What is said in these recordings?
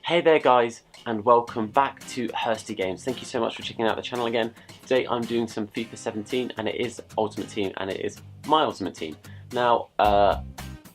Hey there guys, and welcome back to Hursty Games. Thank you so much for checking out the channel again. Today I'm doing some FIFA 17 and it is Ultimate Team and it is my Ultimate Team. Now,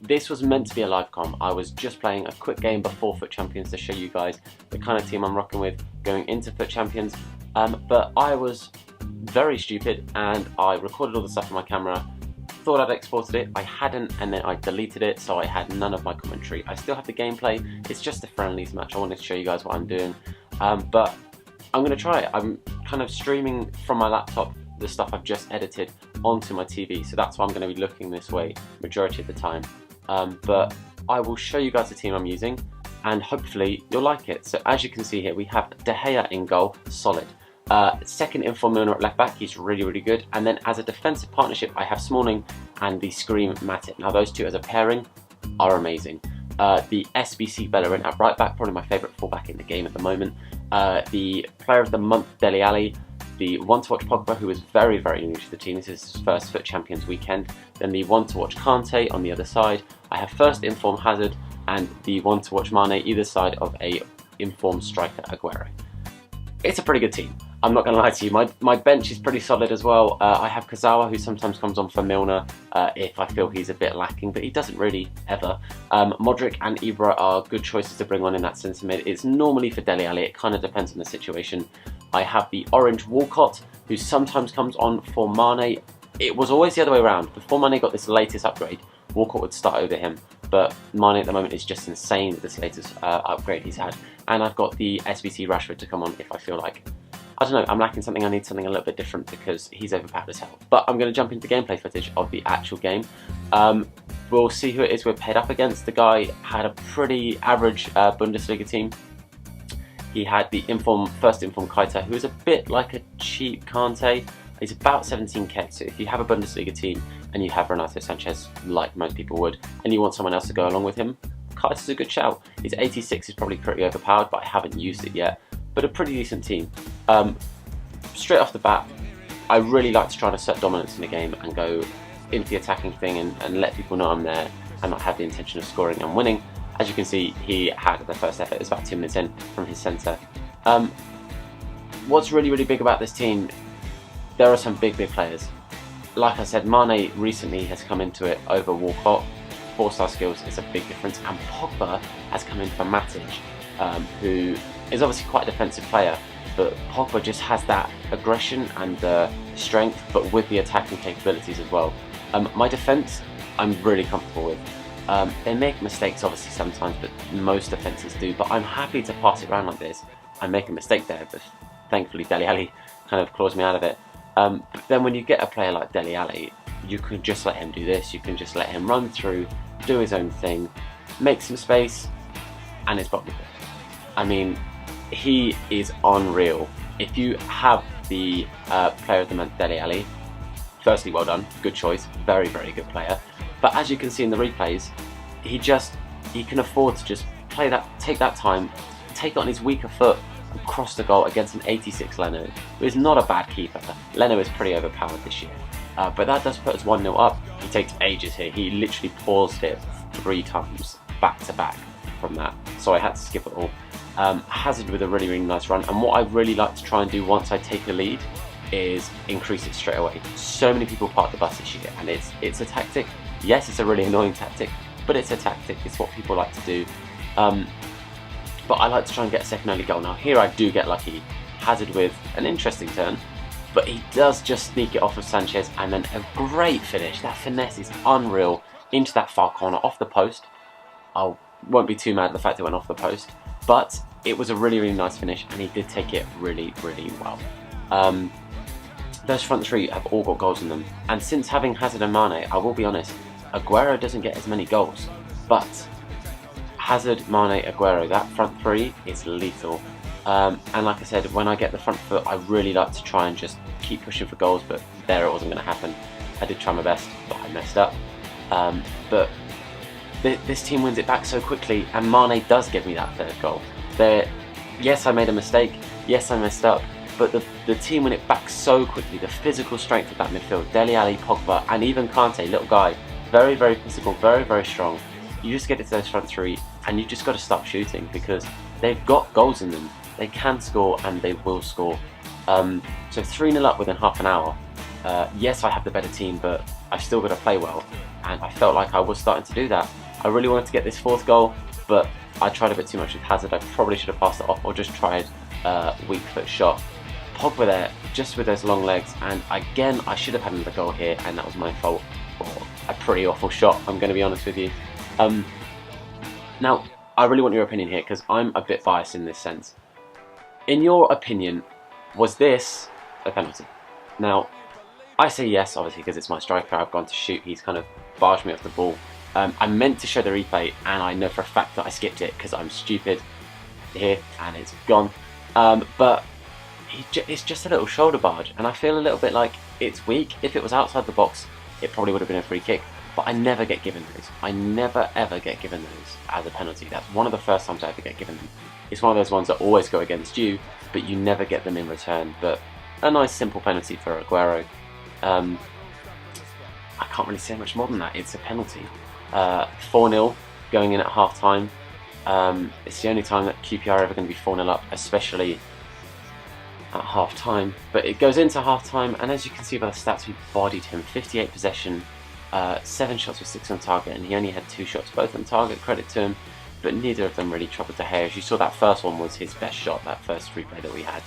this was meant to be a live com. I was just playing a quick game before Fut Champions to show you guys the kind of team I'm rocking with going into Fut Champions. But I was very stupid and I recorded all the stuff on my camera. Thought I'd exported it, I hadn't, and then I deleted it, so I had none of my commentary. I still have the gameplay, it's just a friendlies match. I wanted to show you guys what I'm doing, but I'm going to try it. I'm kind of streaming from my laptop the stuff I've just edited onto my TV, so that's why I'm going to be looking this way majority of the time. But I will show you guys the team I'm using, and hopefully you'll like it. So as you can see here, we have De Gea in goal, solid. Second inform Milner at left back, he's really good. And then as a defensive partnership, I have Smalling and the Scream Matip. Now those two as a pairing are amazing. The SBC Bellerin at right back, probably my favourite fullback in the game at the moment. The player of the month, Dele Alli. The one to watch Pogba, who is very new to the team. This is his first Fut Champions weekend. Then the one to watch Kante on the other side. I have first inform Hazard and the one to watch Mane either side of a informed striker Aguero. It's a pretty good team. I'm not going to lie to you, my bench is pretty solid as well. I have Kazawa, who sometimes comes on for Milner if I feel he's a bit lacking, but he doesn't really, ever. Modric and Ibra are good choices to bring on in that centre mid. It's normally for Dele Alli, it kind of depends on the situation. I have the orange Walcott, who sometimes comes on for Mane. It was always the other way around. Before Mane got this latest upgrade, Walcott would start over him, but Mane at the moment is just insane with this latest upgrade he's had. And I've got the SBC Rashford to come on if I feel like, I don't know, I'm lacking something, I need something a little bit different because he's overpowered as hell. But I'm going to jump into gameplay footage of the actual game. We'll see who it is we're paired up against. The guy had a pretty average Bundesliga team. He had the first inform Keita, who is a bit like a cheap Kante. He's about 17k, so if you have a Bundesliga team and you have Renato Sanchez, like most people would, and you want someone else to go along with him, Keita's a good shout. His 86 is probably pretty overpowered, but I haven't used it yet. But a pretty decent team. Straight off the bat, I really like to try and assert dominance in the game and go into the attacking thing and let people know I'm there and not have the intention of scoring and winning. As you can see, he had the first effort, it was about 2 minutes in from his centre. What's really big about this team, there are some big players. Like I said, Mane recently has come into it over Walcott. 4-star skills is a big difference, and Pogba has come in for Matic, who is obviously quite a defensive player, but Pogba just has that aggression and strength, but with the attacking capabilities as well. My defence, I'm really comfortable with. They make mistakes obviously sometimes, but most defences do, but I'm happy to pass it around like this. I make a mistake there, but thankfully Dele Alli kind of claws me out of it. But then when you get a player like Dele Alli, you can just let him do this, you can just let him run through, do his own thing, make some space, and it's probably good. I mean, he is unreal. If you have the player of the month, Dele Alli, firstly, well done, good choice, very good player. But as you can see in the replays, he can afford to just take that time, take it on his weaker foot, and cross the goal against an 86 Leno, who is not a bad keeper. Leno is pretty overpowered this year. But that does put us 1-0 up. He takes ages here. He literally paused it 3 times back to back from that, so I had to skip it all. Hazard with a really nice run, and what I really like to try and do once I take a lead is increase it straight away. So many people park the bus this year, and it's a tactic. Yes, it's a really annoying tactic, but it's a tactic. It's what people like to do. But I like to try and get a second early goal. Now here I do get lucky. Hazard with an interesting turn, but he does just sneak it off of Sanchez, and then a great finish. That finesse is unreal into that far corner off the post. I won't be too mad at the fact it went off the post, but it was a really nice finish, and he did take it really well. Those front three have all got goals in them, and since having Hazard and Mane, I will be honest, Aguero doesn't get as many goals, but Hazard, Mane, Aguero, that front three is lethal. And like I said, when I get the front foot, I really like to try and just keep pushing for goals, but there it wasn't going to happen. I did try my best, but I messed up. But this team wins it back so quickly, and Mane does give me that third goal. Yes, I made a mistake, yes, I messed up, but the team win it back so quickly. The physical strength of that midfield, Dele Alli, Pogba, and even Kante, little guy, very physical, very strong. You just get it to those front three, and you've just got to stop shooting, because they've got goals in them. They can score and they will score. So 3-0 up within half an hour. Yes, I have the better team, but I've still got to play well, and I felt like I was starting to do that. I really wanted to get this 4th goal, but I tried a bit too much with Hazard. I probably should have passed it off or just tried weak foot shot. Pogba there, just with those long legs, and again, I should have had another goal here, and that was my fault. A pretty awful shot, I'm going to be honest with you. Now, I really want your opinion here, because I'm a bit biased in this sense. In your opinion, was this a penalty? Now, I say yes, obviously, because it's my striker. I've gone to shoot, he's kind of barged me off the ball. I meant to show the replay, and I know for a fact that I skipped it because I'm stupid here, and it's gone. But it's just a little shoulder barge, and I feel a little bit like it's weak. If it was outside the box, it probably would have been a free kick, but I never get given those. I never ever get given those as a penalty. That's one of the first times I ever get given them. It's one of those ones that always go against you, but you never get them in return. But a nice simple penalty for Aguero. I can't really say much more than that. It's a penalty. 4-0 going in at half time. It's the only time that QPR are ever going to be 4-0 up, especially at half time. But it goes into half time, and as you can see by the stats, we bodied him. 58 possession, 7 shots with 6 on target, and he only had 2 shots, both on target, credit to him, but neither of them really troubled De Gea. As you saw, that first one was his best shot, that first replay that we had.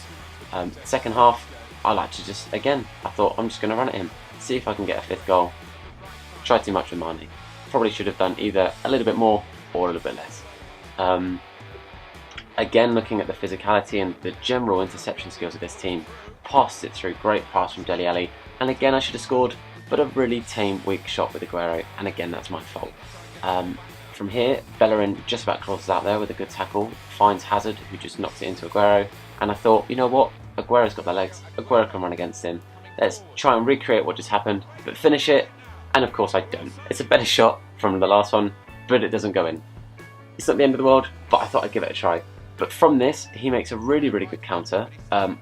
Second half, I like to just, again, I thought I'm just going to run at him, see if I can get a 5th goal. Tried too much with Mane. Probably should have done either a little bit more or a little bit less. Again, looking at the physicality and the general interception skills of this team, passed it through, great pass from Dele Alli, and again I should have scored, but a really tame, weak shot with Aguero, and again that's my fault. From here, Bellerin just about crosses out there with a good tackle, finds Hazard, who just knocks it into Aguero, and I thought, you know what, Aguero's got the legs, Aguero can run against him, let's try and recreate what just happened, but finish it, and of course I don't. It's a better shot from the last one, but it doesn't go in. It's not the end of the world, but I thought I'd give it a try. But from this, he makes a really, really good counter.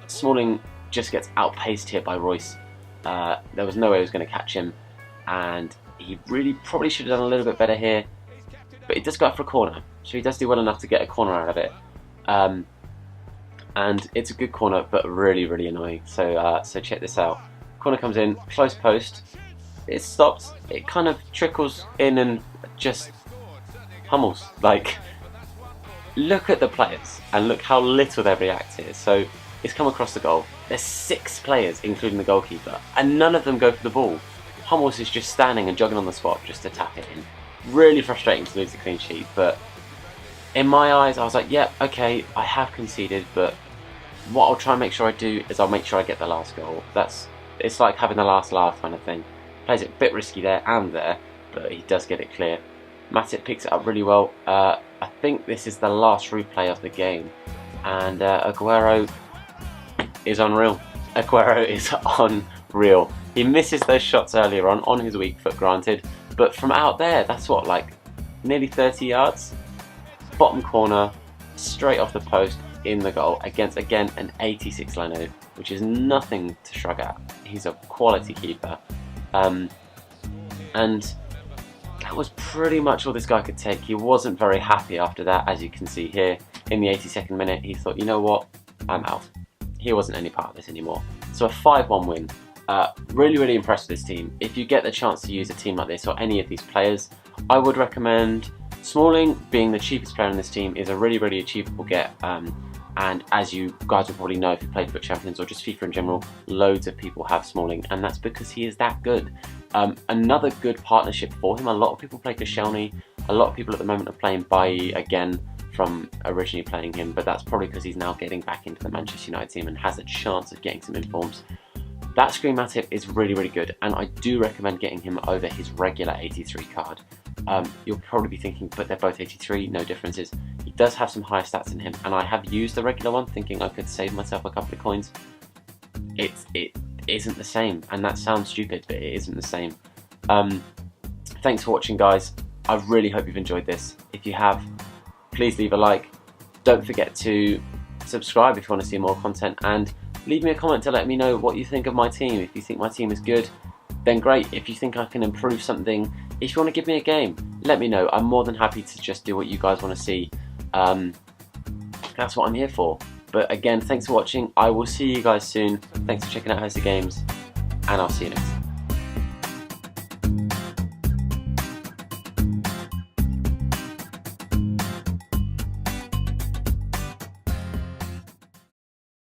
Smalling just gets outpaced here by Royce. There was no way he was going to catch him, and he really probably should have done a little bit better here. But he does go out for a corner, so he does do well enough to get a corner out of it. And it's a good corner, but really, really annoying. So check this out. Corner comes in, close post. It stops. It kind of trickles in and just hummels. Like, look at the players and look how little they react here. So it's come across the goal. There's 6 players, including the goalkeeper, and none of them go for the ball. Hummels is just standing and jogging on the spot just to tap it in. Really frustrating to lose the clean sheet, but in my eyes, I was like, yeah, okay, I have conceded, but what I'll try and make sure I do is I'll make sure I get the last goal. It's like having the last laugh kind of thing. Plays it a bit risky there and there, but he does get it clear. Matip picks it up really well. I think this is the last replay of the game, and Aguero is unreal. Aguero is unreal. He misses those shots earlier on his weak foot, granted, but from out there, that's what, like nearly 30 yards? Bottom corner, straight off the post, in the goal, against, again, an 86 Leno, which is nothing to shrug at. He's a quality keeper. And that was pretty much all this guy could take. He wasn't very happy after that, as you can see here. In the 82nd minute, he thought, you know what, I'm out. He wasn't any part of this anymore. So a 5-1 win. Really, really impressed with this team. If you get the chance to use a team like this or any of these players, I would recommend Smalling. Being the cheapest player in this team is a really, really achievable get. And as you guys will probably know if you played Fut Champions or just FIFA in general, loads of people have Smalling, and that's because he is that good. Another good partnership for him. A lot of people play Koscielny. A lot of people at the moment are playing Bailly again from originally playing him, but that's probably because he's now getting back into the Manchester United team and has a chance of getting some informs. That Screen Matip is really, really good, and I do recommend getting him over his regular 83 card. You'll probably be thinking, but they're both 83, no differences. He does have some higher stats in him, and I have used the regular one thinking I could save myself a couple of coins. It isn't the same, and that sounds stupid, but it isn't the same. Thanks for watching, guys. I really hope you've enjoyed this. If you have, please leave a like. Don't forget to subscribe if you want to see more content, and leave me a comment to let me know what you think of my team. If you think my team is good, then great. If you think I can improve something, if you want to give me a game, let me know. I'm more than happy to just do what you guys want to see. That's what I'm here for. But again, thanks for watching. I will see you guys soon. Thanks for checking out Hursty Games, and I'll see you next time.